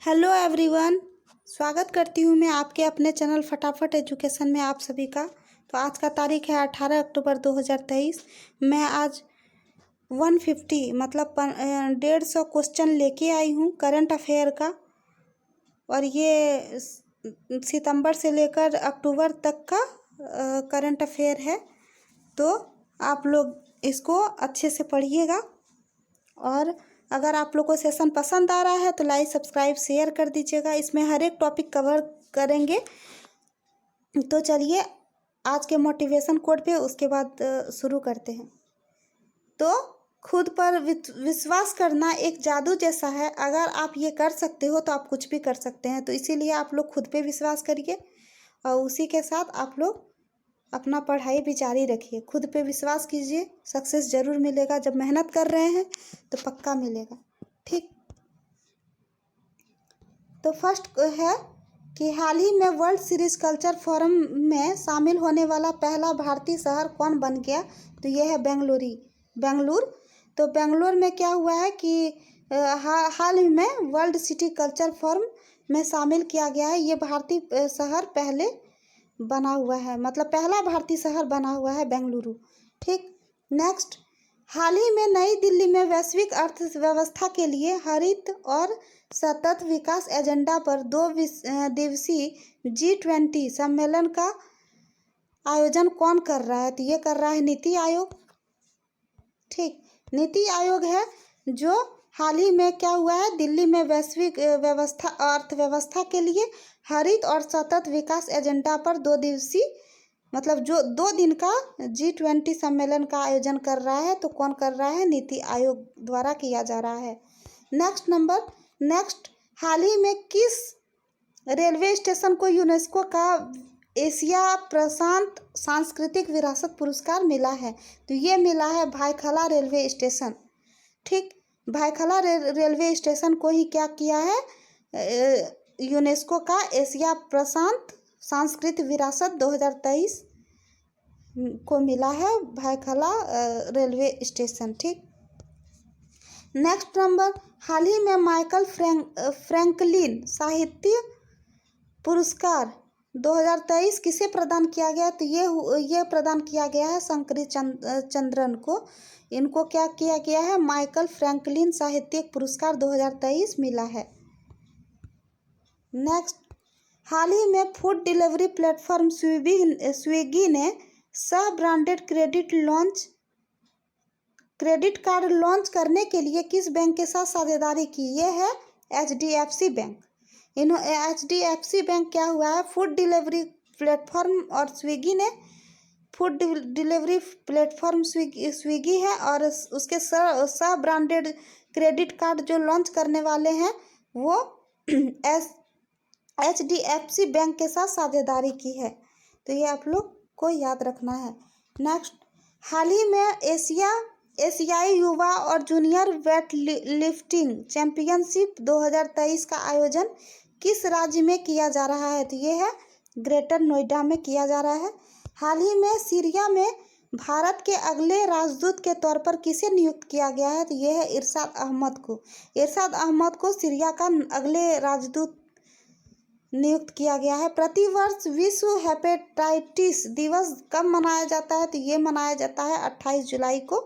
Hello everyone. स्वागत करती हूँ मैं आपके अपने चैनल फटाफट एजुकेशन में आप सभी का। तो आज का तारीख है 18 अक्टूबर 2023। मैं आज 150 मतलब 150 क्वेश्चन लेके आई हूँ करंट अफेयर का। और ये सितंबर से लेकर अक्टूबर तक का करंट अफेयर है। तो आप लोग इसको अच्छे से पढ़िएगा। और अगर आप लोग को सेशन पसंद आ रहा है तो लाइक सब्सक्राइब शेयर कर दीजिएगा। इसमें हर एक टॉपिक कवर करेंगे। तो चलिए आज के मोटिवेशन कोड पे उसके बाद शुरू करते हैं। तो खुद पर विश्वास करना एक जादू जैसा है। अगर आप ये कर सकते हो तो आप कुछ भी कर सकते हैं। तो इसीलिए आप लोग खुद पे विश्वास करिए और उसी के साथ आप लोग अपना पढ़ाई भी जारी रखिए। खुद पे विश्वास कीजिए, सक्सेस ज़रूर मिलेगा। जब मेहनत कर रहे हैं तो पक्का मिलेगा। ठीक। तो फर्स्ट है कि हाल ही में वर्ल्ड सीरीज कल्चर फोरम में शामिल होने वाला पहला भारतीय शहर कौन बन गया? तो यह है बेंगलुरु। तो बेंगलुरु में क्या हुआ है कि हाल ही में वर्ल्ड सिटी कल्चर फोरम में शामिल किया गया है। ये भारतीय शहर पहले बना हुआ है, मतलब पहला भारतीय शहर बना हुआ है बेंगलुरु। ठीक। नेक्स्ट, हाल ही में नई दिल्ली में वैश्विक अर्थव्यवस्था के लिए हरित और सतत विकास एजेंडा पर 2 दिवसीय G20 सम्मेलन का आयोजन कौन कर रहा है? तो ये कर रहा है नीति आयोग। ठीक। नीति आयोग है जो हाल ही में क्या हुआ है, दिल्ली में वैश्विक अर्थव्यवस्था के लिए हरित और सतत विकास एजेंडा पर 2 दिवसीय मतलब जो 2 दिन का G20 सम्मेलन का आयोजन कर रहा है। तो कौन कर रहा है? नीति आयोग द्वारा किया जा रहा है। नेक्स्ट, हाल ही में किस रेलवे स्टेशन को यूनेस्को का एशिया प्रशांत सांस्कृतिक विरासत पुरस्कार मिला है? तो ये मिला है भायखला रेलवे स्टेशन। ठीक। भायखला रेलवे स्टेशन को ही क्या किया है, यूनेस्को का एशिया प्रशांत सांस्कृतिक विरासत 2023 को मिला है भायखला रेलवे स्टेशन। ठीक। नेक्स्ट नंबर, हाल ही में माइकल फ्रैंकलिन साहित्य पुरस्कार 2023 किसे प्रदान किया गया? तो ये प्रदान किया गया है शंकरी चंद्रन को। इनको क्या किया गया है? माइकल फ्रैंकलिन साहित्यिक पुरस्कार 2023 मिला है। नेक्स्ट, हाल ही में फूड डिलीवरी प्लेटफॉर्म स्विगी ने सह ब्रांडेड क्रेडिट कार्ड लॉन्च करने के लिए किस बैंक के साथ साझेदारी की? ये है HDFC बैंक। HDFC बैंक क्या हुआ है, फूड डिलीवरी प्लेटफॉर्म और स्विगी ने फूड डिलीवरी प्लेटफॉर्म स्विगी है और उसके सह ब्रांडेड क्रेडिट कार्ड जो लॉन्च करने वाले हैं वो HDFC बैंक के साथ साझेदारी की है। तो ये आप लोग को याद रखना है। नेक्स्ट, हाल ही में एशियाई युवा और जूनियर वेट लिफ्टिंग चैंपियनशिप 2023 का आयोजन किस राज्य में किया जा रहा है? तो ये है ग्रेटर नोएडा में किया जा रहा है। हाल ही में सीरिया में भारत के अगले राजदूत के तौर पर किसे नियुक्त किया गया है? तो ये है इरशाद अहमद को सीरिया का अगले राजदूत नियुक्त किया गया है। प्रतिवर्ष विश्व हेपेटाइटिस दिवस कब मनाया जाता है? तो ये मनाया जाता है 28 जुलाई को।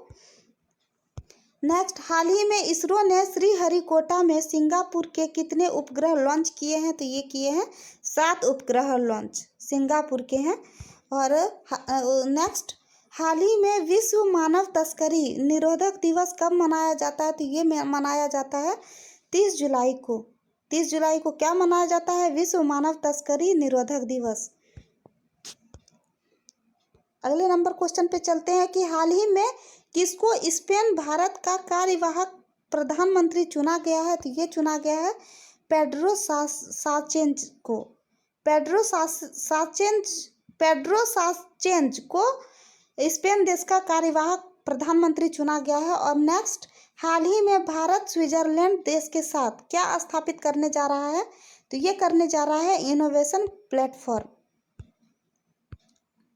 नेक्स्ट, हाल ही में इसरो ने श्रीहरिकोटा में सिंगापुर के कितने उपग्रह लॉन्च किए हैं? तो ये किए हैं 7 उपग्रह लॉन्च सिंगापुर के हैं। और नेक्स्ट, हाल ही में विश्व मानव तस्करी निरोधक दिवस कब मनाया जाता है? तो ये मनाया जाता है 30 जुलाई को। 30 जुलाई को क्या मनाया जाता है? विश्व मानव तस्करी निरोधक दिवस। अगले नंबर क्वेश्चन पे चलते हैं कि हाल ही में किसको स्पेन भारत का कार्यवाहक प्रधानमंत्री चुना गया है? तो ये चुना गया है पेड्रो साचेंज को स्पेन देश का कार्यवाहक प्रधानमंत्री चुना गया है। और नेक्स्ट, हाल ही में भारत स्विट्जरलैंड देश के साथ क्या स्थापित करने जा रहा है? तो ये करने जा रहा है इनोवेशन प्लेटफॉर्म।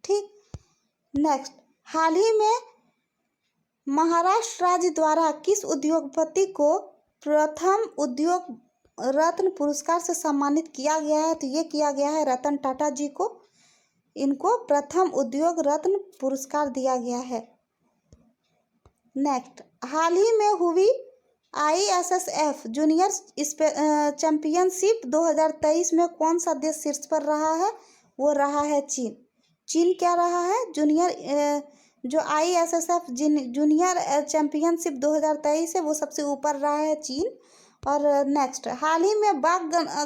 ठीक। नेक्स्ट, हाल ही में महाराष्ट्र राज्य द्वारा किस उद्योगपति को प्रथम उद्योग रत्न पुरस्कार से सम्मानित किया गया है? तो ये किया गया है रतन टाटा जी को। इनको प्रथम उद्योग रत्न पुरस्कार दिया गया है। नेक्स्ट, हाल ही में हुई ISSF जूनियर चैंपियनशिप 2023 में कौन सा देश शीर्ष पर रहा है? वो रहा है चीन। चीन क्या रहा है? जूनियर जो ISSF जूनियर चैंपियनशिप 2023 है वो सबसे ऊपर रहा है चीन। और नेक्स्ट, हाल ही में बाघ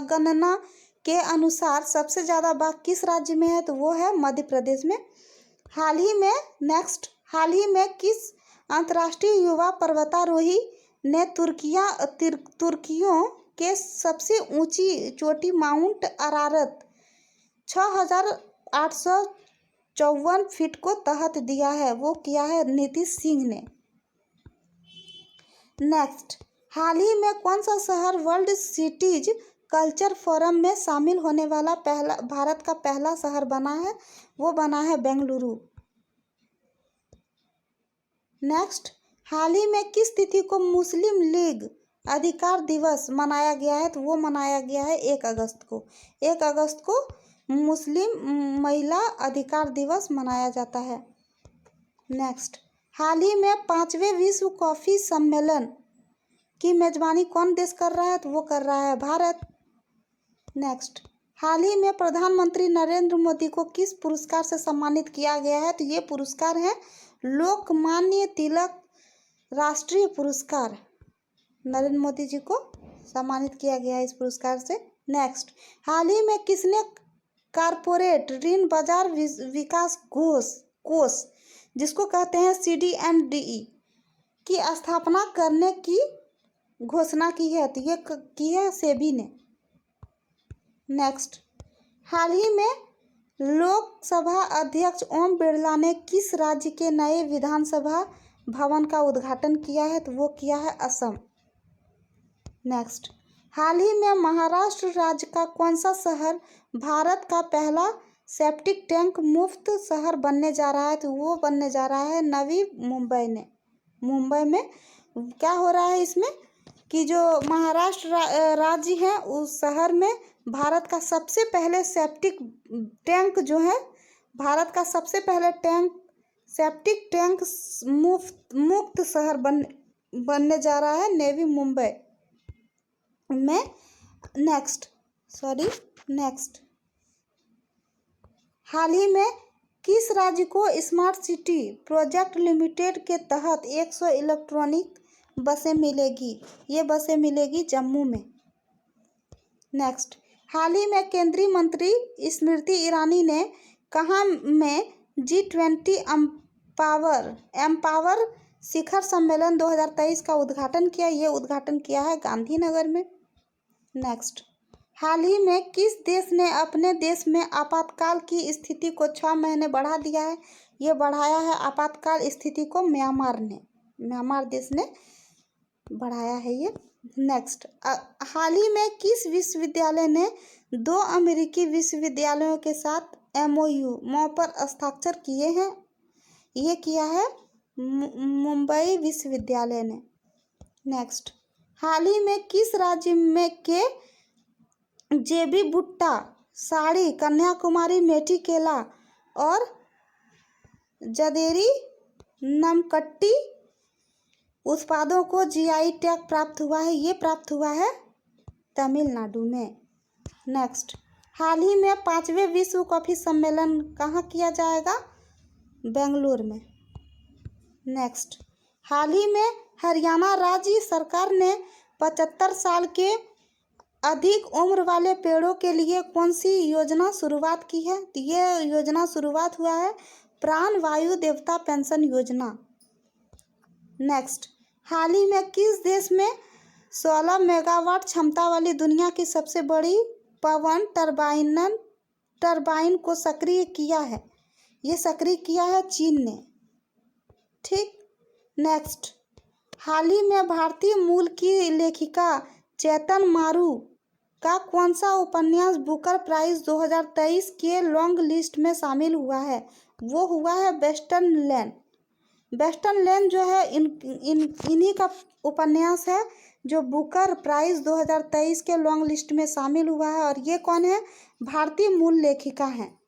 गणना के अनुसार सबसे ज़्यादा बाघ किस राज्य में है? तो वो है मध्य प्रदेश में। हाल ही में किस अंतर्राष्ट्रीय युवा पर्वतारोही ने तुर्कियों के सबसे ऊंची चोटी माउंट अरारत 6,854 फीट को तहत दिया है? वो किया है नीतीश सिंह ने। नेक्स्ट, हाल ही में कौन सा शहर वर्ल्ड सिटीज कल्चर फोरम में शामिल होने वाला भारत का पहला शहर बना है? वो बना है बेंगलुरु। नेक्स्ट, हाल ही में किस तिथि को मुस्लिम लीग अधिकार दिवस मनाया गया है? तो वो मनाया गया है 1 अगस्त को। 1 अगस्त को मुस्लिम महिला अधिकार दिवस मनाया जाता है। नेक्स्ट, हाल ही में 5वें विश्व कॉफ़ी सम्मेलन की मेजबानी कौन देश कर रहा है? तो वो कर रहा है भारत। नेक्स्ट, हाल ही में प्रधानमंत्री नरेंद्र मोदी को किस पुरस्कार से सम्मानित किया गया है? तो ये पुरस्कार है लोकमान्य तिलक राष्ट्रीय पुरस्कार। नरेंद्र मोदी जी को सम्मानित किया गया है इस पुरस्कार से। नेक्स्ट, हाल ही में किसने कारपोरेट ऋण बाजार विकास कोष जिसको कहते हैं CDMDE की स्थापना करने की घोषणा की है? तो ये की है सेबी ने। नेक्स्ट, हाल ही में लोकसभा अध्यक्ष ओम बिरला ने किस राज्य के नए विधानसभा भवन का उद्घाटन किया है? तो वो किया है असम। नेक्स्ट, हाल ही में महाराष्ट्र राज्य का कौन सा शहर भारत का पहला सेप्टिक टैंक मुफ्त शहर बनने जा रहा है? तो वो बनने जा रहा है नवी मुंबई ने। मुंबई में क्या हो रहा है इसमें कि जो महाराष्ट्र राज्य है उस शहर में भारत का सबसे पहले सेप्टिक टैंक जो है, भारत का सबसे पहले सेप्टिक टैंक मुक्त शहर बनने जा रहा है नेवी मुंबई में। नेक्स्ट, हाल ही में किस राज्य को स्मार्ट सिटी प्रोजेक्ट लिमिटेड के तहत 100 इलेक्ट्रॉनिक बसें मिलेगी? ये बसें मिलेगी जम्मू में। नेक्स्ट, हाल ही में केंद्रीय मंत्री स्मृति ईरानी ने कहाँ में G20 एम्पावर शिखर सम्मेलन 2023 का उद्घाटन किया? ये उद्घाटन किया है गांधीनगर में। नेक्स्ट, हाल ही में किस देश ने अपने देश में आपातकाल की स्थिति को 6 महीने बढ़ा दिया है? ये बढ़ाया है आपातकाल स्थिति को म्यांमार देश ने बढ़ाया है ये। नेक्स्ट, हाल ही में किस विश्वविद्यालय ने 2 अमेरिकी विश्वविद्यालयों के साथ MOU पर हस्ताक्षर किए हैं? ये किया है मुंबई विश्वविद्यालय ने। नेक्स्ट, हाल ही में किस राज्य में के JB भुट्टा साड़ी कन्याकुमारी मेटिकेला और जदेरी नमकट्टी उत्पादों को GI टैग प्राप्त हुआ है? ये प्राप्त हुआ है तमिलनाडु में। नेक्स्ट, हाल ही में 5वें विश्व कॉफ़ी सम्मेलन कहाँ किया जाएगा? बेंगलुरु में। नेक्स्ट, हाल ही में हरियाणा राज्य सरकार ने 75 साल के अधिक उम्र वाले पेड़ों के लिए कौन सी योजना शुरुआत की है? तो ये योजना शुरुआत हुआ है प्राण वायु देवता पेंशन योजना। नेक्स्ट, हाल ही में किस देश में 16 मेगावाट क्षमता वाली दुनिया की सबसे बड़ी पवन टरबाइन को सक्रिय किया है? ये सक्रिय किया है चीन ने। ठीक। नेक्स्ट, हाल ही में भारतीय मूल की लेखिका चेतन मारू का कौन सा उपन्यास बुकर प्राइज 2023 के लॉन्ग लिस्ट में शामिल हुआ है? वो हुआ है वेस्टर्न लैंड जो है इन्हीं का उपन्यास है जो बुकर प्राइज 2023 के लॉन्ग लिस्ट में शामिल हुआ है। और ये कौन है? भारतीय मूल लेखिका हैं,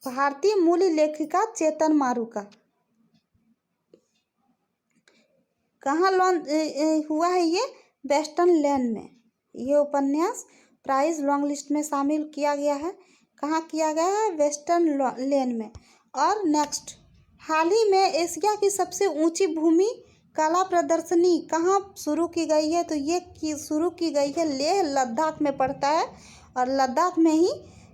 भारतीय मूल लेखिका चेतन मारूका। कहाँ लॉन्च हुआ है ये? वेस्टर्न लैंड में। ये उपन्यास प्राइज लॉन्ग लिस्ट में शामिल किया गया है। कहाँ किया गया है? वेस्टर्न लैंड में। और नेक्स्ट, हाल ही में एशिया की सबसे ऊंची भूमि कला प्रदर्शनी कहाँ शुरू की गई है? तो ये शुरू की गई है लेह लद्दाख में पड़ता है, और लद्दाख में ही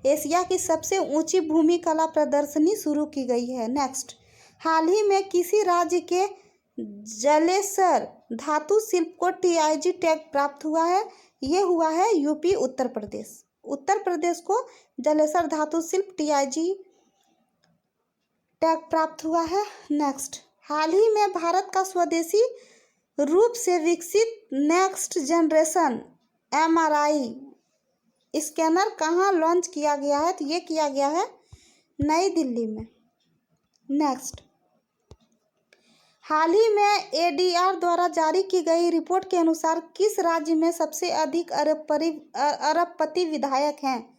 एशिया की सबसे ऊंची भूमि कला प्रदर्शनी शुरू की गई है। नेक्स्ट, हाल ही में किसी राज्य के जलेसर धातु शिल्प को TIG टैग प्राप्त हुआ है? ये हुआ है यूपी उत्तर प्रदेश। उत्तर प्रदेश को जलेसर धातु शिल्प TIG टैग प्राप्त हुआ है। नेक्स्ट, हाल ही में भारत का स्वदेशी रूप से विकसित नेक्स्ट जनरेशन MRI स्कैनर कहाँ लॉन्च किया गया है? तो ये किया गया है नई दिल्ली में। नेक्स्ट, हाल ही में ADR द्वारा जारी की गई रिपोर्ट के अनुसार किस राज्य में सबसे अधिक अरबपति विधायक हैं?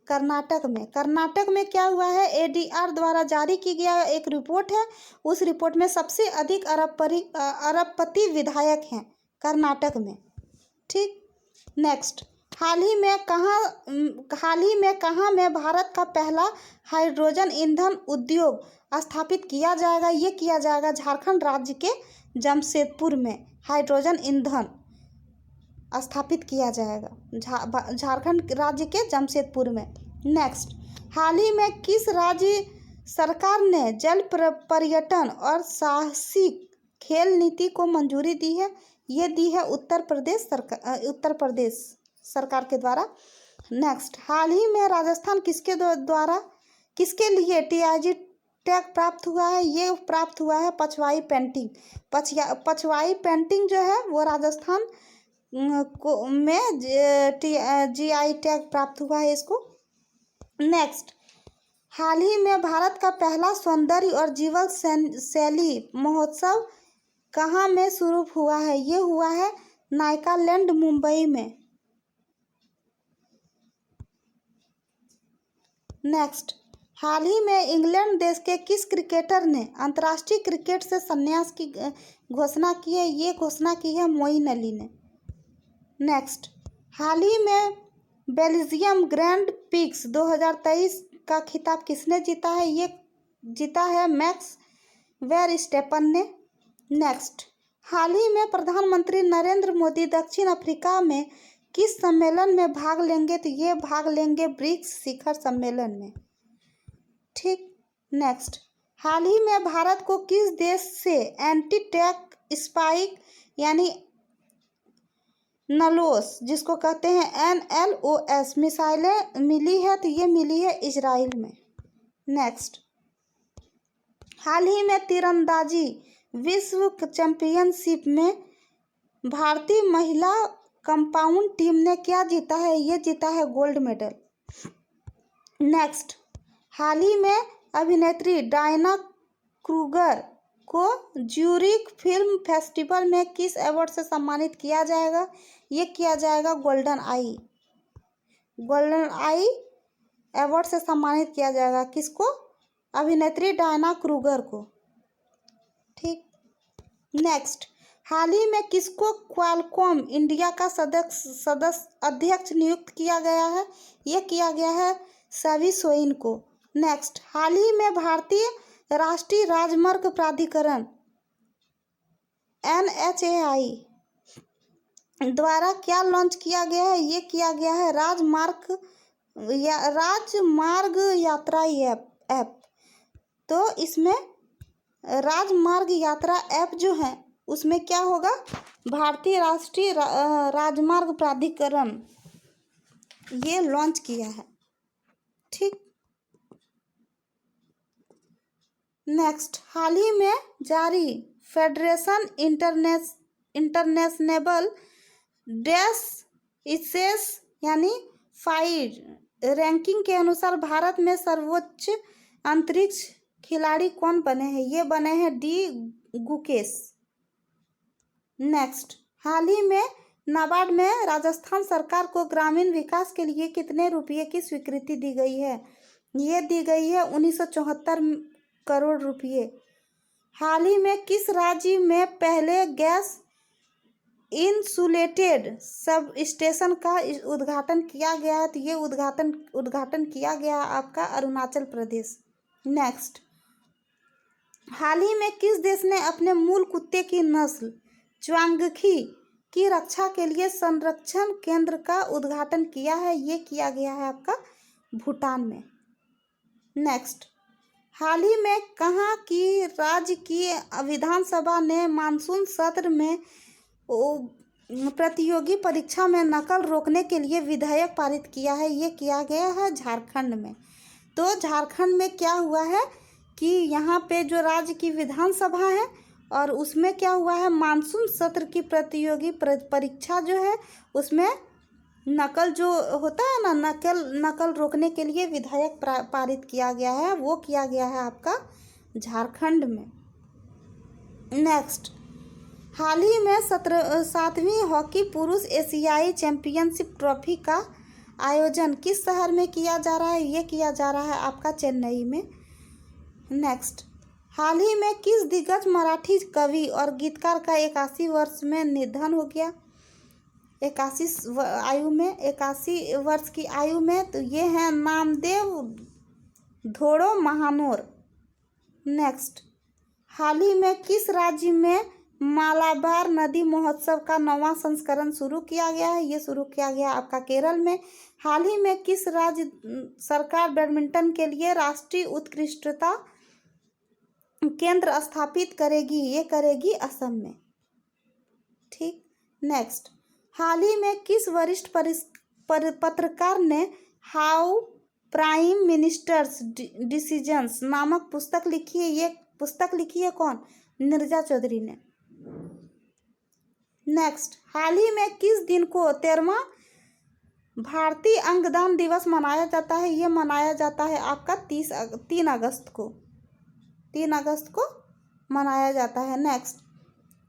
कर्नाटक में। कर्नाटक में क्या हुआ है? ADR द्वारा जारी की गया एक रिपोर्ट है, उस रिपोर्ट में सबसे अधिक अरबपति विधायक हैं कर्नाटक में। ठीक। नेक्स्ट, हाल ही में कहाँ में भारत का पहला हाइड्रोजन ईंधन उद्योग स्थापित किया जाएगा? ये किया जाएगा झारखंड राज्य के जमशेदपुर में। हाइड्रोजन ईंधन स्थापित किया जाएगा झारखंड राज्य के जमशेदपुर में। नेक्स्ट, हाल ही में किस राज्य सरकार ने जल पर्यटन और साहसिक खेल नीति को मंजूरी दी है? ये दी है उत्तर प्रदेश सरकार के द्वारा। नेक्स्ट, हाल ही में राजस्थान किसके लिए TIG टैग प्राप्त हुआ है? ये प्राप्त हुआ है पछवाई पेंटिंग। पछवाई पेंटिंग जो है वो राजस्थान में GI टैग प्राप्त हुआ है इसको। नेक्स्ट, हाल ही में भारत का पहला सौंदर्य और जीवन शैली महोत्सव कहाँ में शुरू हुआ है? ये हुआ है नायकालैंड मुंबई में। नेक्स्ट, हाल ही में इंग्लैंड देश के किस क्रिकेटर ने अंतर्राष्ट्रीय क्रिकेट से संन्यास की घोषणा की है? ये घोषणा की है मोइन अली ने। नेक्स्ट, हाल ही में बेल्जियम ग्रैंड प्रिक्स 2023 का खिताब किसने जीता है? ये जीता है मैक्स वेरस्टेपन ने। नेक्स्ट, हाल ही में प्रधानमंत्री नरेंद्र मोदी दक्षिण अफ्रीका में किस सम्मेलन में भाग लेंगे? तो ये भाग लेंगे ब्रिक्स शिखर सम्मेलन में। ठीक। नेक्स्ट, हाल ही में भारत को किस देश से एंटी टैंक स्पाइक यानी नलोस जिसको कहते हैं NLOS मिसाइलें मिली है? तो ये मिली है इजराइल में। नेक्स्ट, हाल ही में तीरंदाजी विश्व चैंपियनशिप में भारतीय महिला कंपाउंड टीम ने क्या जीता है? ये जीता है गोल्ड मेडल। नेक्स्ट, हाल ही में अभिनेत्री डायना क्रूगर को ज्यूरिख फिल्म फेस्टिवल में किस अवार्ड से सम्मानित किया जाएगा? ये किया जाएगा गोल्डन आई अवार्ड से सम्मानित किया जाएगा। किसको? अभिनेत्री डायना क्रूगर को। ठीक। नेक्स्ट, हाल ही में किसको क्वालकॉम इंडिया का सदस्य अध्यक्ष नियुक्त किया गया है? ये किया गया है सवी सोइन को। नेक्स्ट, हाल ही में भारतीय राष्ट्रीय राजमार्ग प्राधिकरण NHAI द्वारा क्या लॉन्च किया गया है? ये किया गया है राजमार्ग यात्रा ऐप। तो इसमें राजमार्ग यात्रा ऐप जो है उसमें क्या होगा? भारतीय राष्ट्रीय राजमार्ग प्राधिकरण ये लॉन्च किया है। ठीक। नेक्स्ट, हाल ही में जारी फेडरेशन इंटरनेशनल डैश इसेस यानी फाइड रैंकिंग के अनुसार भारत में सर्वोच्च अंतरिक्ष खिलाड़ी कौन बने हैं? ये बने हैं डी गुकेश। नेक्स्ट, हाल ही में नाबार्ड में राजस्थान सरकार को ग्रामीण विकास के लिए कितने रुपये की स्वीकृति दी गई है? ये दी गई है 1974 करोड़ रुपये। हाल ही में किस राज्य में पहले गैस इंसुलेटेड सब स्टेशन का उद्घाटन किया गया है? तो ये उद्घाटन किया गया आपका अरुणाचल प्रदेश। नेक्स्ट, हाल ही में किस देश ने अपने मूल कुत्ते की नस्ल च्वांगखी की रक्षा के लिए संरक्षण केंद्र का उद्घाटन किया है? ये किया गया है आपका भूटान में। नेक्स्ट, हाल ही में कहाँ की राज्य की विधानसभा ने मानसून सत्र में प्रतियोगी परीक्षा में नकल रोकने के लिए विधेयक पारित किया है? ये किया गया है झारखंड में। तो झारखंड में क्या हुआ है कि यहाँ पे जो राज्य की विधानसभा है और उसमें क्या हुआ है, मानसून सत्र की प्रतियोगी परीक्षा जो है उसमें नकल जो होता है ना, नकल रोकने के लिए विधेयक पारित किया गया है। वो किया गया है आपका झारखंड में। नेक्स्ट, हाल ही में 7वीं हॉकी पुरुष एशियाई चैंपियनशिप ट्रॉफी का आयोजन किस शहर में किया जा रहा है? ये किया जा रहा है आपका चेन्नई में। नेक्स्ट, हाल ही में किस दिग्गज मराठी कवि और गीतकार का 81 वर्ष में निधन हो गया? 81 वर्ष की आयु में। तो ये हैं नामदेव धोड़ो महानोर। नेक्स्ट, हाल ही में किस राज्य में मालाबार नदी महोत्सव का 9वां संस्करण शुरू किया गया है? ये शुरू किया गया आपका केरल में। हाल ही में किस राज्य सरकार बैडमिंटन के लिए राष्ट्रीय उत्कृष्टता केंद्र स्थापित करेगी? ये करेगी असम में। ठीक। नेक्स्ट, हाल ही में किस वरिष्ठ पत्रकार ने हाउ प्राइम मिनिस्टर्स डिसीजंस नामक पुस्तक लिखी है? ये पुस्तक लिखी है कौन? नीरजा चौधरी ने। नेक्स्ट, हाल ही में किस दिन को 13वां भारतीय अंगदान दिवस मनाया जाता है? ये मनाया जाता है आपका 3 अगस्त को। 3 अगस्त को मनाया जाता है। नेक्स्ट,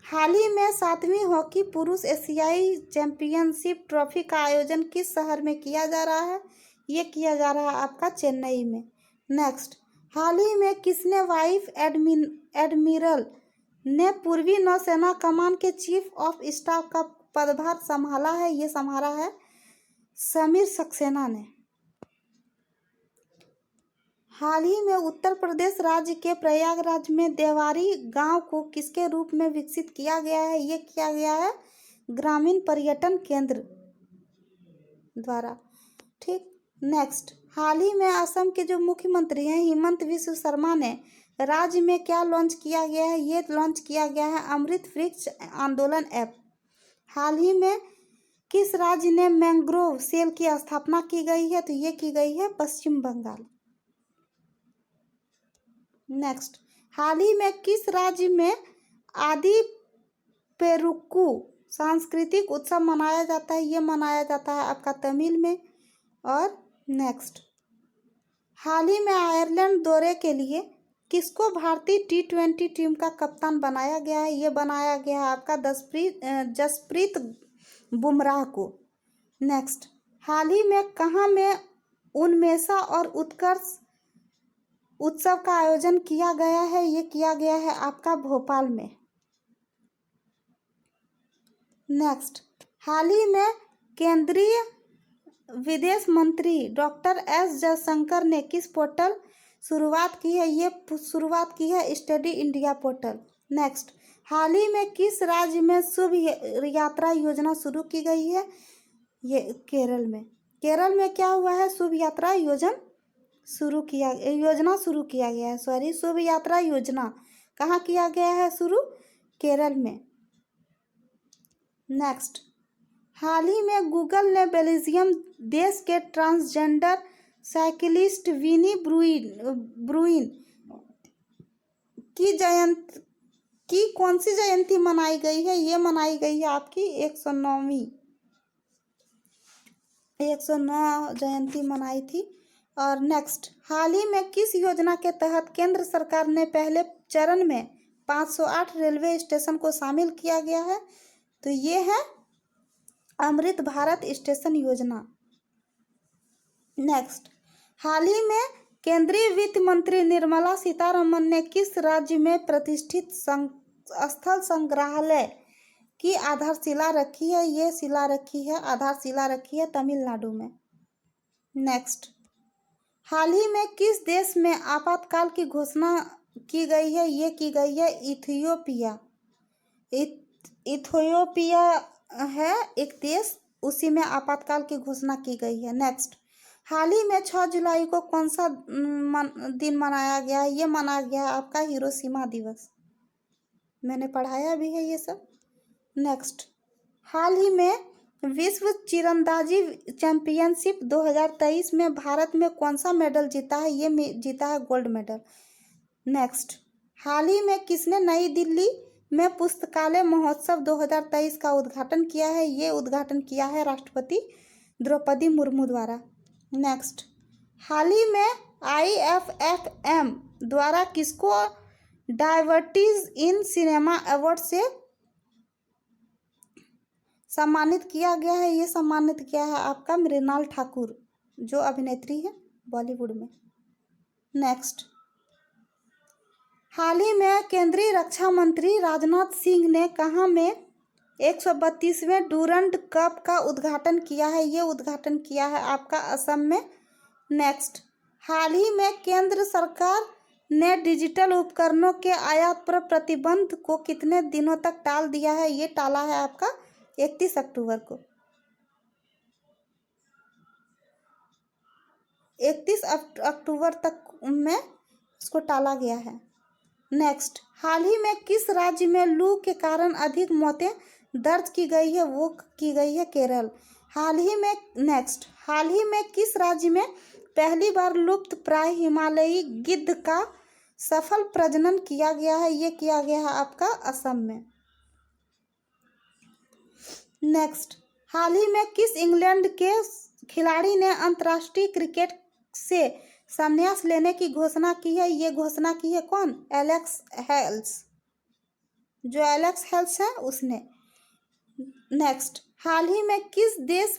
हाल ही में 7वीं हॉकी पुरुष एशियाई चैंपियनशिप ट्रॉफी का आयोजन किस शहर में किया जा रहा है? ये किया जा रहा है आपका चेन्नई में। नेक्स्ट, हाल ही में किसने वाइस एडमिरल ने पूर्वी नौसेना कमान के चीफ ऑफ स्टाफ का पदभार संभाला है? ये संभाला है समीर सक्सेना ने। हाल ही में उत्तर प्रदेश राज्य के प्रयागराज में देवारी गांव को किसके रूप में विकसित किया गया है? ये किया गया है ग्रामीण पर्यटन केंद्र द्वारा। ठीक। नेक्स्ट, हाल ही में असम के जो मुख्यमंत्री हैं हिमंत विश्व शर्मा ने राज्य में क्या लॉन्च किया गया है? ये लॉन्च किया गया है अमृत वृक्ष आंदोलन ऐप। हाल ही में किस राज्य ने मैंग्रोव सेल की स्थापना की गई है? तो ये की गई है पश्चिम बंगाल। नेक्स्ट, हाल ही में किस राज्य में आदि पेरुक्कू सांस्कृतिक उत्सव मनाया जाता है? ये मनाया जाता है आपका तमिल में। और नेक्स्ट, हाल ही में आयरलैंड दौरे के लिए किसको भारतीय T20 टीम का कप्तान बनाया गया है? ये बनाया गया है आपका जसप्रीत बुमराह को। नेक्स्ट, हाल ही में कहाँ में उन्मेषा और उत्कर्ष उत्सव का आयोजन किया गया है? ये किया गया है आपका भोपाल में। नेक्स्ट, हाल ही में केंद्रीय विदेश मंत्री डॉक्टर एस जयशंकर ने किस पोर्टल शुरुआत की है? ये शुरुआत की है स्टडी इंडिया पोर्टल। नेक्स्ट, हाल ही में किस राज्य में शुभ यात्रा योजना शुरू की गई है? ये केरल में। केरल में क्या हुआ है? शुभ यात्रा योजना शुरू किया गया है। शुभ यात्रा योजना कहाँ किया गया है शुरू? केरल में। नेक्स्ट, हाल ही में गूगल ने बेल्जियम देश के ट्रांसजेंडर साइकिलिस्ट विनी ब्रुइन की कौन सी जयंती मनाई गई है? ये मनाई गई है आपकी 109 जयंती मनाई थी। और नेक्स्ट, हाल ही में किस योजना के तहत केंद्र सरकार ने पहले चरण में 508 रेलवे स्टेशन को शामिल किया गया है? तो ये है अमृत भारत स्टेशन योजना। नेक्स्ट, हाल ही में केंद्रीय वित्त मंत्री निर्मला सीतारमण ने किस राज्य में प्रतिष्ठित स्थल संग्रहालय की आधारशिला रखी है? ये शिला रखी है, आधारशिला रखी है तमिलनाडु में। नेक्स्ट, हाल ही में किस देश में आपातकाल की घोषणा की गई है? ये की गई है इथियोपिया। इथियोपिया है एक देश, उसी में आपातकाल की घोषणा की गई है। नेक्स्ट, हाल ही में 6 जुलाई को कौन सा दिन मनाया गया है? ये मनाया गया है आपका हिरोशिमा दिवस। मैंने पढ़ाया भी है ये सब। नेक्स्ट, हाल ही में विश्व तीरंदाजी चैंपियनशिप 2023 में भारत में कौन सा मेडल जीता है? ये जीता है गोल्ड मेडल। नेक्स्ट, हाल ही में किसने नई दिल्ली में पुस्तकालय महोत्सव 2023 का उद्घाटन किया है? ये उद्घाटन किया है राष्ट्रपति द्रौपदी मुर्मू द्वारा। नेक्स्ट, हाल ही में IFFM द्वारा किसको डायवर्टीज इन सिनेमा अवार्ड से सम्मानित किया गया है? ये सम्मानित किया है आपका मृणाल ठाकुर, जो अभिनेत्री है बॉलीवुड में। नेक्स्ट, हाल ही में केंद्रीय रक्षा मंत्री राजनाथ सिंह ने कहाँ में 132वें डूरंड कप का उद्घाटन किया है? ये उद्घाटन किया है आपका असम में। नेक्स्ट, हाल ही में केंद्र सरकार ने डिजिटल उपकरणों के आयात पर प्रतिबंध को कितने दिनों तक टाल दिया है? ये टाला है आपका 31 अक्टूबर को। 31 अक्टूबर तक में इसको टाला गया है। नेक्स्ट, हाल ही में किस राज्य में लू के कारण अधिक मौतें दर्ज की गई है? वो की गई है केरल। नेक्स्ट, हाल ही में किस राज्य में पहली बार लुप्त प्राय हिमालयी गिद्ध का सफल प्रजनन किया गया है? ये किया गया है आपका असम में। नेक्स्ट, हाल ही में किस इंग्लैंड के खिलाड़ी ने अंतर्राष्ट्रीय क्रिकेट से संन्यास लेने की घोषणा की है? ये घोषणा की है कौन? Alex Hales. जो एलेक्स हेल्स है उसने। नेक्स्ट, हाल ही में किस देश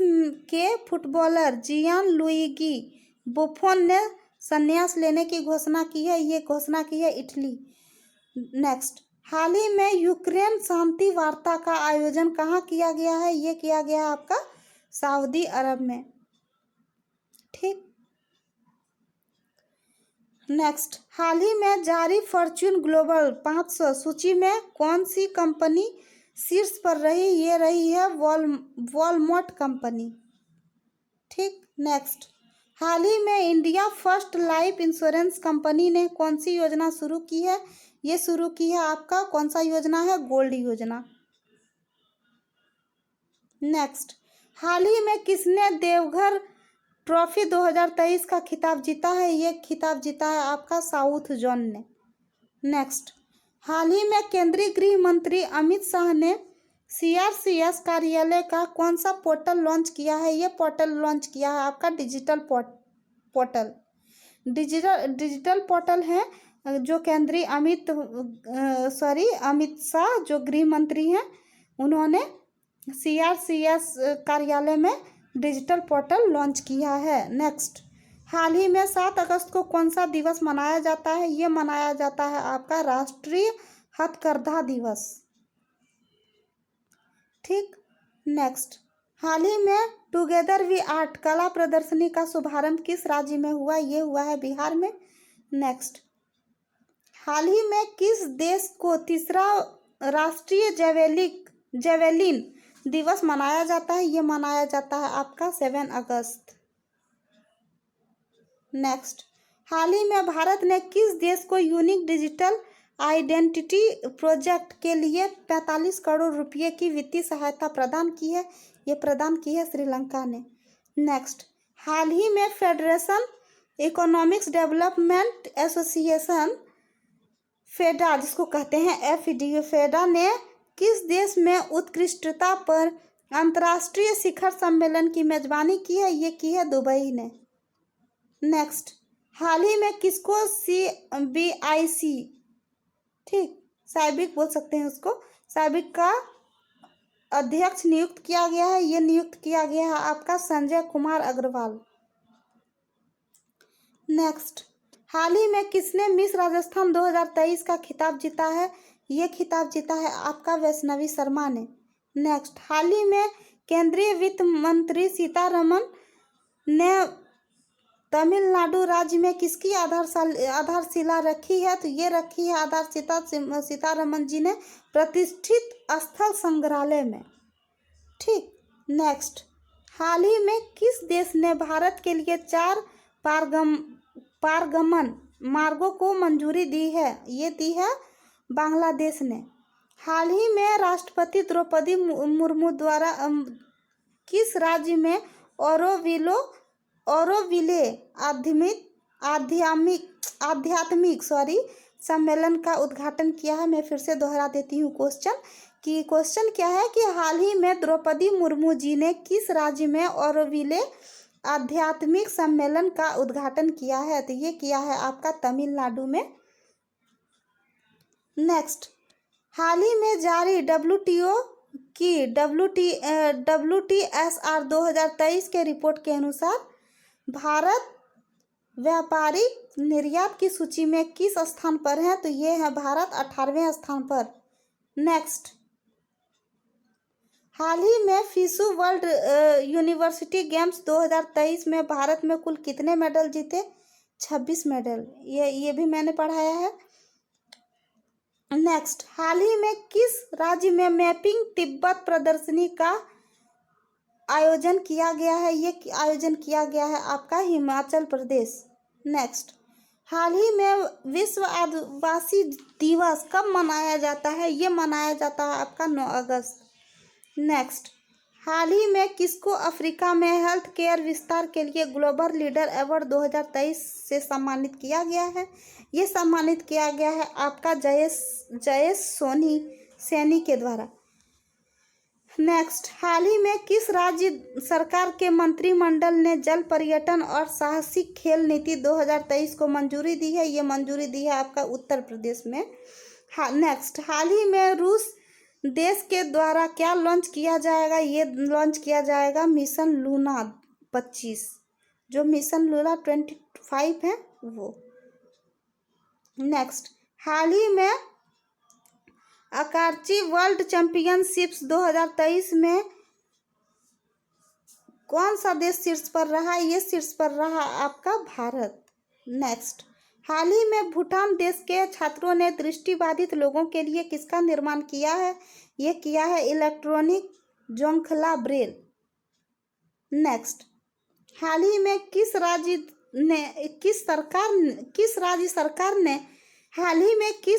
के फुटबॉलर जियान लुइगी बुफोन ने संन्यास लेने की घोषणा की है? ये घोषणा की है इटली। नेक्स्ट, हाल ही में यूक्रेन शांति वार्ता का आयोजन कहाँ किया गया है? ये किया गया है आपका सऊदी अरब में। ठीक। नेक्स्ट, हाल ही में जारी फॉर्च्यून ग्लोबल 500 सूची में कौन सी कंपनी शीर्ष पर रही? ये रही है वॉलमार्ट कंपनी। ठीक। नेक्स्ट, हाल ही में India first life insurance company ने कौन सी योजना शुरू की है? ये शुरू की है आपका कौन सा योजना है? गोल्ड योजना। नेक्स्ट, हाल ही में किसने देवघर ट्रॉफी 2023 का खिताब जीता है? ये खिताब जीता है आपका साउथ जोन ने। नेक्स्ट, हाल ही में केंद्रीय गृह मंत्री अमित शाह ने CRCS कार्यालय का कौन सा पोर्टल लॉन्च किया है? ये पोर्टल लॉन्च किया है आपका डिजिटल पोर्टल। डिजिटल पोर्टल है जो केंद्रीय अमित शाह जो गृह मंत्री हैं, उन्होंने CRCS कार्यालय में डिजिटल पोर्टल लॉन्च किया है। नेक्स्ट, हाल ही में 7 अगस्त को कौन सा दिवस मनाया जाता है? ये मनाया जाता है आपका राष्ट्रीय हथकरघा दिवस। ठीक। नेक्स्ट, हाल ही में टुगेदर वी आर्ट कला प्रदर्शनी का शुभारंभ किस राज्य में हुआ? ये हुआ है बिहार में। नेक्स्ट, हाल ही में किस देश को तीसरा राष्ट्रीय जेवेलिन दिवस मनाया जाता है? ये मनाया जाता है आपका 7 अगस्त। नेक्स्ट, हाल ही में भारत ने किस देश को यूनिक डिजिटल आइडेंटिटी प्रोजेक्ट के लिए 45 करोड़ रुपए की वित्तीय सहायता प्रदान की है? ये प्रदान की है श्रीलंका ने। नेक्स्ट, हाल ही में फेडरेशन इकोनॉमिक्स डेवलपमेंट एसोसिएशन फेडा, जिसको कहते हैं FEDA, फेडा ने किस देश में उत्कृष्टता पर अंतर्राष्ट्रीय शिखर सम्मेलन की मेजबानी की है? ये की है दुबई ने। नेक्स्ट, हाल ही में किसको CBIC, ठीक, साइबिक बोल सकते हैं उसको, साइबिक का अध्यक्ष नियुक्त किया गया है? ये नियुक्त किया गया है आपका संजय कुमार अग्रवाल। नेक्स्ट, हाल ही में किसने मिस राजस्थान 2023 का खिताब जीता है? ये खिताब जीता है आपका वैष्णवी शर्मा ने। नेक्स्ट, हाल ही में केंद्रीय वित्त मंत्री सीतारमन ने तमिलनाडु राज्य में किसकी आधारशिला रखी है? तो ये रखी है आधारशिला सीतारमन जी ने प्रतिष्ठित स्थल संग्रहालय में, ठीक। नेक्स्ट, हाल ही में किस देश ने भारत के लिए 4 पारगमन मार्गों को मंजूरी दी है? ये दी है बांग्लादेश ने। हाल ही में राष्ट्रपति द्रौपदी मुर्मू द्वारा किस राज्य में ओरोविले आध्यात्मिक सम्मेलन का उद्घाटन किया है? मैं फिर से दोहरा देती हूँ क्वेश्चन क्या है कि हाल ही में द्रौपदी मुर्मू जी ने किस राज्य में ओरोविले आध्यात्मिक सम्मेलन का उद्घाटन किया है? तो ये किया है आपका तमिलनाडु में। नेक्स्ट, हाल ही में जारी WTO की WTSR 2023 के रिपोर्ट के अनुसार भारत व्यापारिक निर्यात की सूची में किस स्थान पर है? तो ये है भारत 18वें स्थान पर। नेक्स्ट, हाल ही में फिशु वर्ल्ड यूनिवर्सिटी गेम्स 2023 में भारत में कुल कितने मेडल जीते? 26 मेडल। ये भी मैंने पढ़ाया है। नेक्स्ट, हाल ही में किस राज्य में मैपिंग तिब्बत प्रदर्शनी का आयोजन किया गया है? ये आयोजन किया गया है आपका हिमाचल प्रदेश। नेक्स्ट, हाल ही में विश्व आदिवासी दिवस कब मनाया जाता है? ये मनाया जाता है आपका 9 अगस्त। नेक्स्ट, हाल ही में किसको अफ्रीका में हेल्थ केयर विस्तार के लिए ग्लोबल लीडर अवार्ड 2023 से सम्मानित किया गया है? ये सम्मानित किया गया है आपका जयेश सैनी के द्वारा। नेक्स्ट, हाल ही में किस राज्य सरकार के मंत्रिमंडल ने जल पर्यटन और साहसिक खेल नीति 2023 को मंजूरी दी है? ये मंजूरी दी है आपका उत्तर प्रदेश में। नेक्स्ट, हाल ही में रूस देश के द्वारा क्या लॉन्च किया जाएगा? ये लॉन्च किया जाएगा मिशन लूना 25, जो मिशन लूना 25 है वो। नेक्स्ट, हाल ही में अकार्ची वर्ल्ड चैंपियनशिप्स 2023 में कौन सा देश शीर्ष पर रहा? ये शीर्ष पर रहा आपका भारत। नेक्स्ट, हाल ही में भूटान देश के छात्रों ने दृष्टिबाधित लोगों के लिए किसका निर्माण किया है? ये किया है इलेक्ट्रॉनिक जोंखला ब्रेल। नेक्स्ट, हाल ही में किस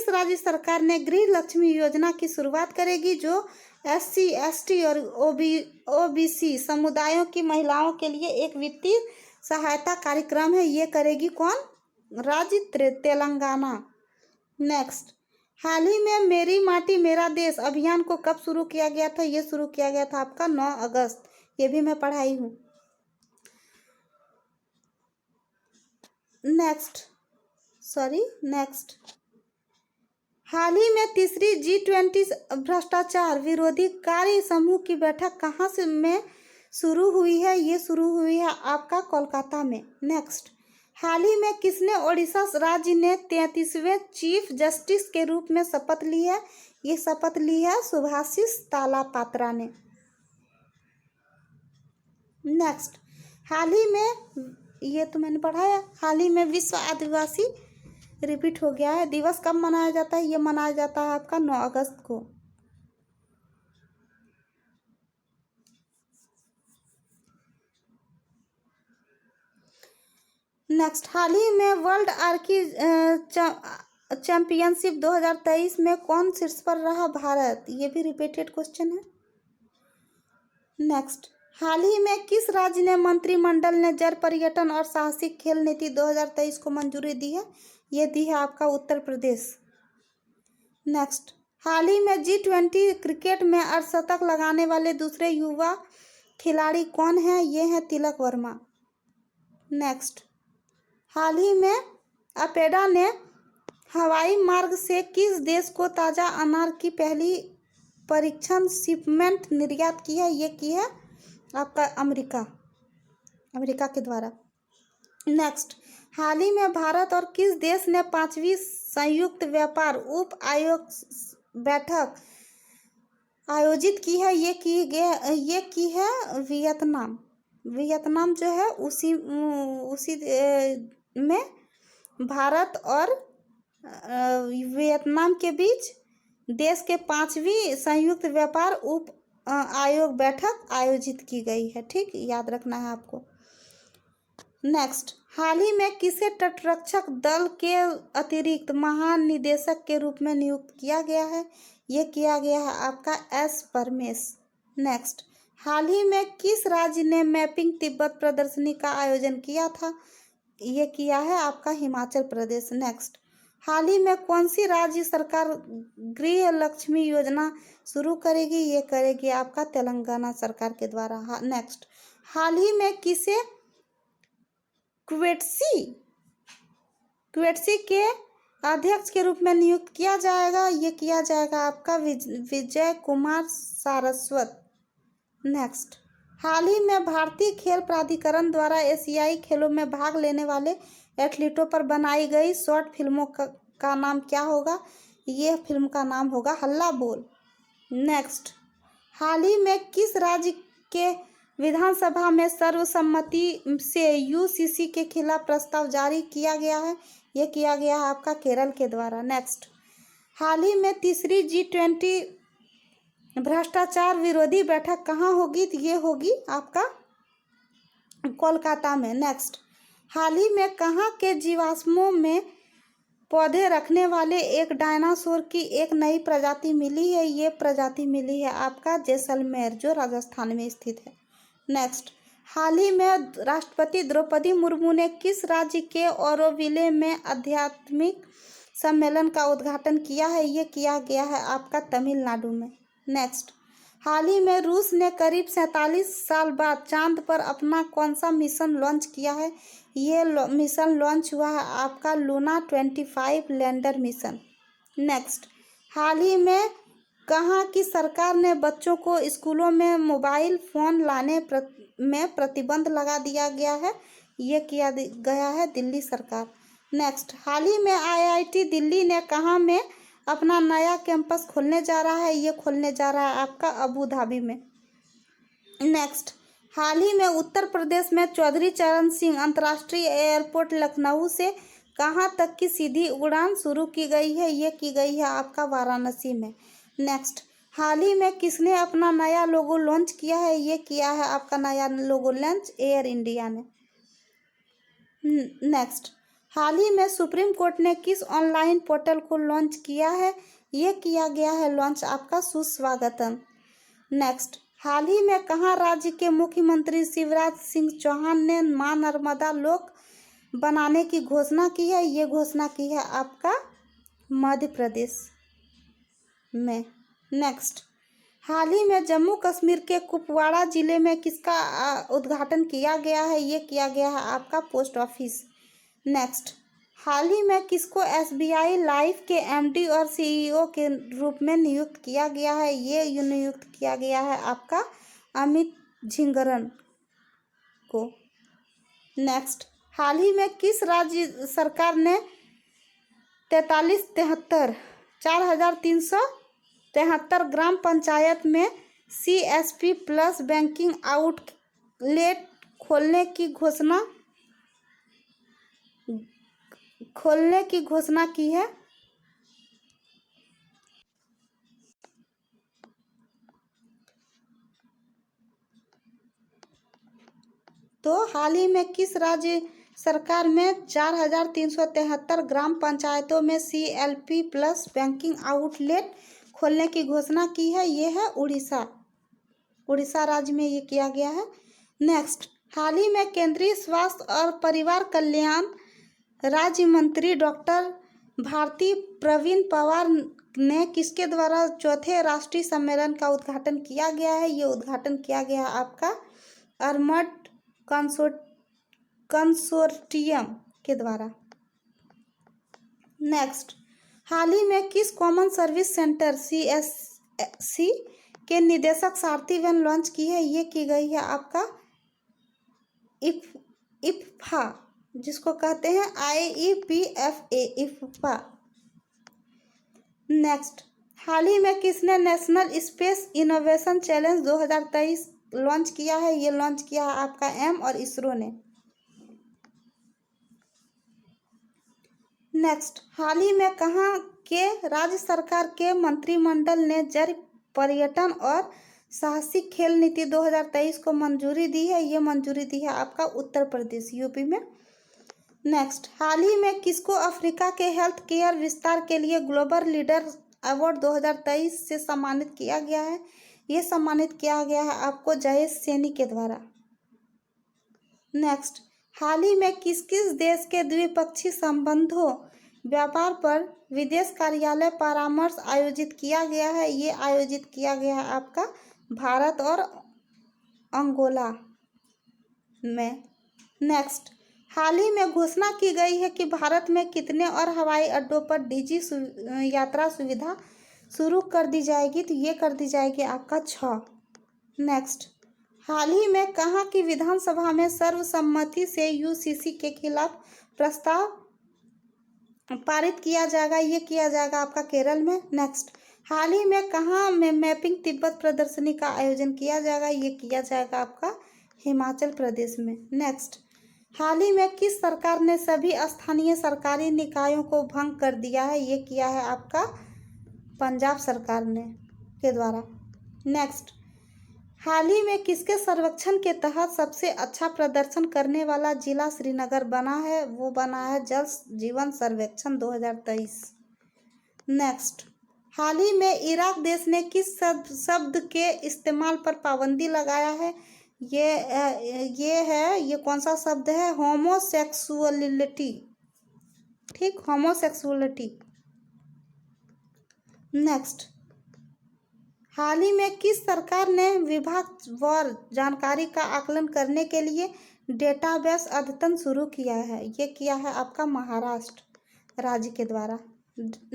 राज्य सरकार ने गृह लक्ष्मी योजना की शुरुआत करेगी, जो SC ST और OBC समुदायों की महिलाओं के लिए एक वित्तीय सहायता कार्यक्रम है? ये करेगी कौन? राज्य तेलंगाना। नेक्स्ट, हाल ही में मेरी माटी मेरा देश अभियान को कब शुरू किया गया था? ये शुरू किया गया था आपका 9 अगस्त। ये भी मैं पढ़ाई हूँ। नेक्स्ट, हाल ही में तीसरी G20 भ्रष्टाचार विरोधी कार्य समूह की बैठक कहाँ से में शुरू हुई है? ये शुरू हुई है आपका कोलकाता में। नेक्स्ट, हाल ही में किसने ओडिशा राज्य ने 33वें चीफ जस्टिस के रूप में शपथ ली है? ये शपथ ली है सुभाषिष तालापात्रा ने। नेक्स्ट, हाल ही में, ये तो मैंने पढ़ाया, हाल ही में विश्व आदिवासी रिपीट हो गया है दिवस कब मनाया जाता है? ये मनाया जाता है आपका 9 अगस्त को। नेक्स्ट, हाल ही में वर्ल्ड आर्की चैंपियनशिप 2023 में कौन शीर्ष पर रहा? भारत। ये भी रिपीटेड क्वेश्चन है। नेक्स्ट, हाल ही में किस राज्य ने मंत्रिमंडल ने जल पर्यटन और साहसिक खेल नीति 2023 को मंजूरी दी है? ये दी है आपका उत्तर प्रदेश। नेक्स्ट, हाल ही में G20 क्रिकेट में अर्धशतक लगाने वाले दूसरे युवा खिलाड़ी कौन हैं? ये हैं तिलक वर्मा। नेक्स्ट, हाल ही में अपेडा ने हवाई मार्ग से किस देश को ताज़ा अनार की पहली परीक्षण शिपमेंट निर्यात की है? ये की है आपका अमेरिका के द्वारा। नेक्स्ट, हाल ही में भारत और किस देश ने 5वीं संयुक्त व्यापार उप आयोग बैठक आयोजित की है? ये की है वियतनाम जो है उसी में भारत और वियतनाम के बीच देश के 5वीं संयुक्त व्यापार उप आयोग बैठक आयोजित की गई है। ठीक, याद रखना है आपको। नेक्स्ट, हाल ही में किसे तटरक्षक दल के अतिरिक्त महानिदेशक के रूप में नियुक्त किया गया है? ये किया गया है आपका एस परमेश। नेक्स्ट, हाल ही में किस राज्य ने मैपिंग तिब्बत प्रदर्शनी का आयोजन किया था? ये किया है आपका हिमाचल प्रदेश। नेक्स्ट, हाल ही में कौन सी राज्य सरकार गृह लक्ष्मी योजना शुरू करेगी? ये करेगी आपका तेलंगाना सरकार के द्वारा। नेक्स्ट, हाल ही में किसे क्वेट्सी के अध्यक्ष के रूप में नियुक्त किया जाएगा? ये किया जाएगा आपका विजय कुमार सारस्वत। नेक्स्ट, हाल ही में भारतीय खेल प्राधिकरण द्वारा एशियाई खेलों में भाग लेने वाले एथलीटों पर बनाई गई शॉर्ट फिल्मों का नाम क्या होगा? ये फिल्म का नाम होगा हल्ला बोल। नेक्स्ट, हाल ही में किस राज्य के विधानसभा में सर्वसम्मति से यूसीसी के खिलाफ प्रस्ताव जारी किया गया है? ये किया गया है आपका केरल के द्वारा। नेक्स्ट, हाल ही में तीसरी G20 भ्रष्टाचार विरोधी बैठक कहाँ होगी? तो ये होगी आपका कोलकाता में। नेक्स्ट, हाल ही में कहाँ के जीवाश्मों में पौधे रखने वाले एक डायनासोर की एक नई प्रजाति मिली है? ये प्रजाति मिली है आपका जैसलमेर जो राजस्थान में स्थित है। नेक्स्ट, हाल ही में राष्ट्रपति द्रौपदी मुर्मू ने किस राज्य के औरोविले में आध्यात्मिक सम्मेलन का उद्घाटन किया है? ये किया गया है आपका तमिलनाडु में। नेक्स्ट, हाल ही में रूस ने करीब 47 साल बाद चांद पर अपना कौन सा मिशन लॉन्च किया है? ये मिशन लॉन्च हुआ है आपका लूना 25 लैंडर मिशन। नेक्स्ट, हाल ही में कहाँ की सरकार ने बच्चों को स्कूलों में मोबाइल फ़ोन लाने में प्रतिबंध लगा दिया गया है? ये किया गया है दिल्ली सरकार। नेक्स्ट, हाल ही में IIT दिल्ली ने कहाँ में अपना नया कैंपस खोलने जा रहा है? ये खोलने जा रहा है आपका अबू धाबी में। नेक्स्ट, हाल ही में उत्तर प्रदेश में चौधरी चरण सिंह अंतर्राष्ट्रीय एयरपोर्ट लखनऊ से कहाँ तक की सीधी उड़ान शुरू की गई है? ये की गई है आपका वाराणसी में। नेक्स्ट, हाल ही में किसने अपना नया लोगो लॉन्च किया है? ये किया है आपका नया लोगो लॉन्च एयर इंडिया ने। नेक्स्ट, हाल ही में सुप्रीम कोर्ट ने किस ऑनलाइन पोर्टल को लॉन्च किया है? ये किया गया है लॉन्च आपका सुस्वागतम। नेक्स्ट, हाल ही में कहाँ राज्य के मुख्यमंत्री शिवराज सिंह चौहान ने मां नर्मदा लोक बनाने की घोषणा की है? ये घोषणा की है आपका मध्य प्रदेश में। नेक्स्ट, हाल ही में जम्मू कश्मीर के कुपवाड़ा जिले में किसका उद्घाटन किया गया है? ये किया गया है आपका पोस्ट ऑफिस। नेक्स्ट, हाल ही में किसको SBI लाइफ के MD और CEO के रूप में नियुक्त किया गया है? ये नियुक्त किया गया है आपका अमित झिंगरन को। नेक्स्ट, हाल ही में किस राज्य सरकार ने 4,373 ग्राम पंचायत में CSP प्लस बैंकिंग आउटलेट खोलने की घोषणा की है? तो हाल ही में किस राज्य सरकार में 4,373 ग्राम पंचायतों में CLP प्लस बैंकिंग आउटलेट खोलने की घोषणा की है? ये है उड़ीसा राज्य में ये किया गया है। नेक्स्ट, हाल ही में केंद्रीय स्वास्थ्य और परिवार कल्याण राज्य मंत्री डॉक्टर भारती प्रवीण पवार ने किसके द्वारा चौथे राष्ट्रीय सम्मेलन का उद्घाटन किया गया है? ये उद्घाटन किया गया आपका अर्मड कंसोर्टियम के द्वारा। नेक्स्ट, हाल ही में किस कॉमन सर्विस सेंटर CSC के निदेशक सारथी वैन लॉन्च की है? ये की गई है आपका IPFA, जिसको कहते हैं IEPFA, IPFA। नेक्स्ट, हाल ही में किसने national space innovation challenge 2023 launch किया है? ये लॉन्च किया है आपका M और इसरो ने। नेक्स्ट, हाल ही में कहाँ के राज्य सरकार के मंत्रिमंडल ने जल पर्यटन और साहसिक खेल नीति 2023 को मंजूरी दी है? ये मंजूरी दी है आपका उत्तर प्रदेश, यूपी में। नेक्स्ट, हाल ही में किसको अफ्रीका के हेल्थ केयर विस्तार के लिए ग्लोबल लीडर अवार्ड 2023 से सम्मानित किया गया है? ये सम्मानित किया गया है आपको जयेश सैनी के द्वारा। नेक्स्ट, हाल ही में किस किस देश के द्विपक्षीय संबंधों व्यापार पर विदेश कार्यालय परामर्श आयोजित किया गया है? ये आयोजित किया गया है आपका भारत और अंगोला में। नेक्स्ट, हाल ही में घोषणा की गई है कि भारत में कितने और हवाई अड्डों पर डिजी यात्रा सुविधा शुरू कर दी जाएगी? तो ये कर दी जाएगी आपका 6। नेक्स्ट, हाल ही में कहाँ की विधानसभा में सर्वसम्मति से UCC के खिलाफ प्रस्ताव पारित किया जाएगा? ये किया जाएगा आपका केरल में। नेक्स्ट, हाल ही में कहाँ में मैपिंग तिब्बत प्रदर्शनी का आयोजन किया जाएगा? ये किया जाएगा आपका हिमाचल प्रदेश में। नेक्स्ट, हाल ही में किस सरकार ने सभी स्थानीय सरकारी निकायों को भंग कर दिया है? ये किया है आपका पंजाब सरकार ने के द्वारा। नेक्स्ट, हाल ही में किसके सर्वेक्षण के तहत सबसे अच्छा प्रदर्शन करने वाला जिला श्रीनगर बना है? वो बना है जल जीवन सर्वेक्षण 2023। नेक्स्ट, हाल ही में इराक देश ने किस शब्द के इस्तेमाल पर पाबंदी लगाया है? ये कौन सा शब्द है? होमोसेक्सुअलिटी। ठीक, होमोसेक्सुअलिटी। नेक्स्ट, हाल ही में किस सरकार ने विभागवार जानकारी का आकलन करने के लिए डेटाबेस अद्यतन शुरू किया है? ये किया है आपका महाराष्ट्र राज्य के द्वारा।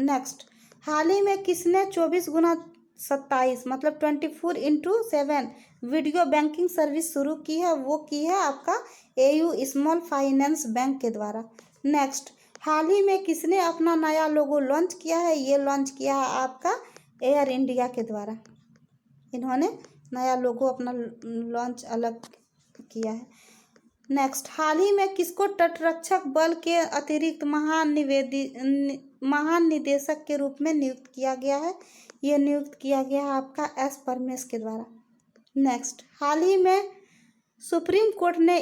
नेक्स्ट, हाल ही में किसने 24x27 मतलब 24x7 वीडियो बैंकिंग सर्विस शुरू की है? वो की है आपका AU स्मॉल फाइनेंस बैंक के द्वारा। नेक्स्ट, हाल ही में किसने अपना नया लोगो लॉन्च किया है? ये लॉन्च किया है आपका एयर इंडिया के द्वारा। इन्होंने नया लोगो अपना लॉन्च अलग किया है। नेक्स्ट, हाल ही में किसको तटरक्षक बल के अतिरिक्त महानिदेशक के रूप में नियुक्त किया गया है? ये नियुक्त किया गया है आपका S परमेश के द्वारा। नेक्स्ट, हाल ही में सुप्रीम कोर्ट ने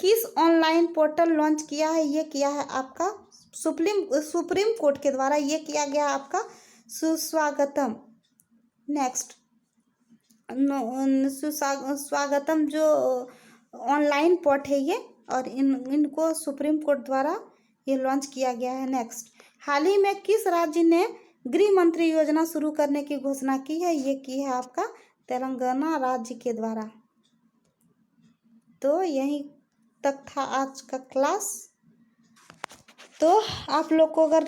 किस ऑनलाइन पोर्टल लॉन्च किया है? ये किया है आपका सुप्रीम कोर्ट के द्वारा। ये किया गया आपका सुस्वागतम। नेक्स्ट, स्वागतम जो ऑनलाइन पोर्ट है ये, और इनको सुप्रीम कोर्ट द्वारा ये लॉन्च किया गया है। नेक्स्ट, हाल ही में किस राज्य ने गृह मंत्री योजना शुरू करने की घोषणा की है? ये की है आपका तेलंगाना राज्य के द्वारा। तो यही तक था आज का क्लास। तो आप लोग को अगर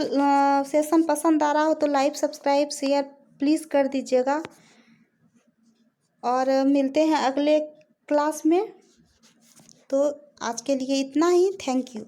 सेशन पसंद आ रहा हो तो लाइक सब्सक्राइब शेयर प्लीज़ कर दीजिएगा, और मिलते हैं अगले क्लास में। तो आज के लिए इतना ही। Thank you.